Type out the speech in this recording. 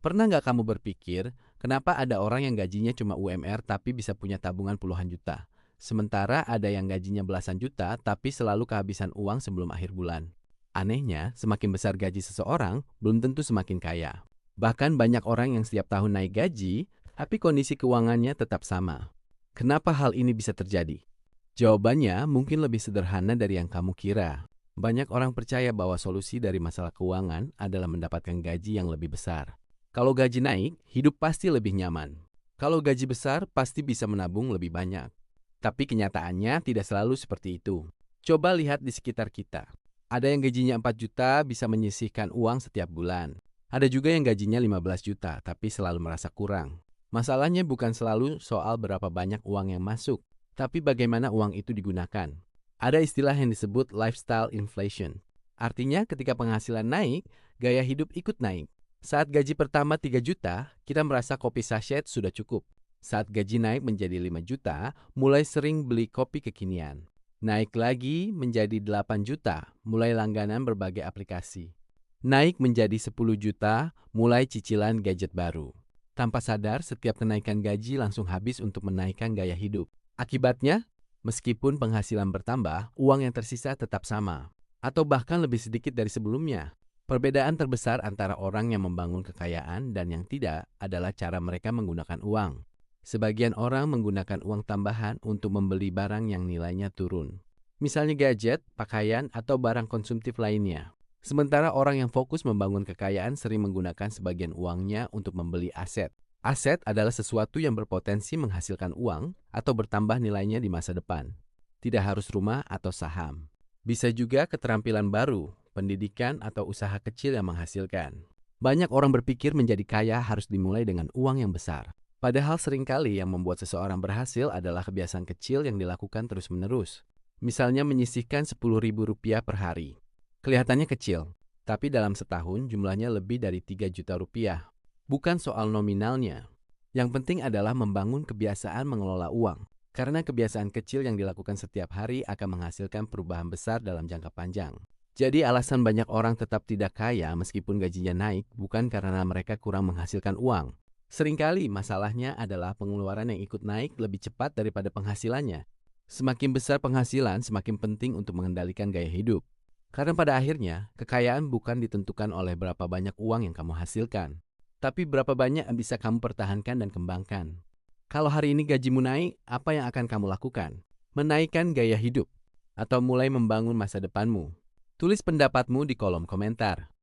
Pernah nggak kamu berpikir, kenapa ada orang yang gajinya cuma UMR tapi bisa punya tabungan puluhan juta? Sementara ada yang gajinya belasan juta tapi selalu kehabisan uang sebelum akhir bulan. Anehnya, semakin besar gaji seseorang, belum tentu semakin kaya. Bahkan banyak orang yang setiap tahun naik gaji, tapi kondisi keuangannya tetap sama. Kenapa hal ini bisa terjadi? Jawabannya mungkin lebih sederhana dari yang kamu kira. Banyak orang percaya bahwa solusi dari masalah keuangan adalah mendapatkan gaji yang lebih besar. Kalau gaji naik, hidup pasti lebih nyaman. Kalau gaji besar, pasti bisa menabung lebih banyak. Tapi kenyataannya tidak selalu seperti itu. Coba lihat di sekitar kita. Ada yang gajinya 4 juta bisa menyisihkan uang setiap bulan. Ada juga yang gajinya 15 juta tapi selalu merasa kurang. Masalahnya bukan selalu soal berapa banyak uang yang masuk, tapi bagaimana uang itu digunakan. Ada istilah yang disebut lifestyle inflation. Artinya ketika penghasilan naik, gaya hidup ikut naik. Saat gaji pertama 3 juta, kita merasa kopi sachet sudah cukup. Saat gaji naik menjadi 5 juta, mulai sering beli kopi kekinian. Naik lagi menjadi 8 juta, mulai langganan berbagai aplikasi. Naik menjadi 10 juta, mulai cicilan gadget baru. Tanpa sadar, setiap kenaikan gaji langsung habis untuk menaikkan gaya hidup. Akibatnya, meskipun penghasilan bertambah, uang yang tersisa tetap sama, atau bahkan lebih sedikit dari sebelumnya. Perbedaan terbesar antara orang yang membangun kekayaan dan yang tidak adalah cara mereka menggunakan uang. Sebagian orang menggunakan uang tambahan untuk membeli barang yang nilainya turun. Misalnya gadget, pakaian, atau barang konsumtif lainnya. Sementara orang yang fokus membangun kekayaan sering menggunakan sebagian uangnya untuk membeli aset. Aset adalah sesuatu yang berpotensi menghasilkan uang atau bertambah nilainya di masa depan. Tidak harus rumah atau saham. Bisa juga keterampilan baru, pendidikan, atau usaha kecil yang menghasilkan. Banyak orang berpikir menjadi kaya harus dimulai dengan uang yang besar. Padahal seringkali yang membuat seseorang berhasil adalah kebiasaan kecil yang dilakukan terus-menerus. Misalnya menyisihkan Rp10.000 per hari. Kelihatannya kecil, tapi dalam setahun jumlahnya lebih dari 3 juta rupiah. Bukan soal nominalnya. Yang penting adalah membangun kebiasaan mengelola uang. Karena kebiasaan kecil yang dilakukan setiap hari akan menghasilkan perubahan besar dalam jangka panjang. Jadi alasan banyak orang tetap tidak kaya meskipun gajinya naik bukan karena mereka kurang menghasilkan uang. Seringkali masalahnya adalah pengeluaran yang ikut naik lebih cepat daripada penghasilannya. Semakin besar penghasilan, semakin penting untuk mengendalikan gaya hidup. Karena pada akhirnya, kekayaan bukan ditentukan oleh berapa banyak uang yang kamu hasilkan, tapi berapa banyak yang bisa kamu pertahankan dan kembangkan. Kalau hari ini gajimu naik, apa yang akan kamu lakukan? Menaikkan gaya hidup, atau mulai membangun masa depanmu? Tulis pendapatmu di kolom komentar.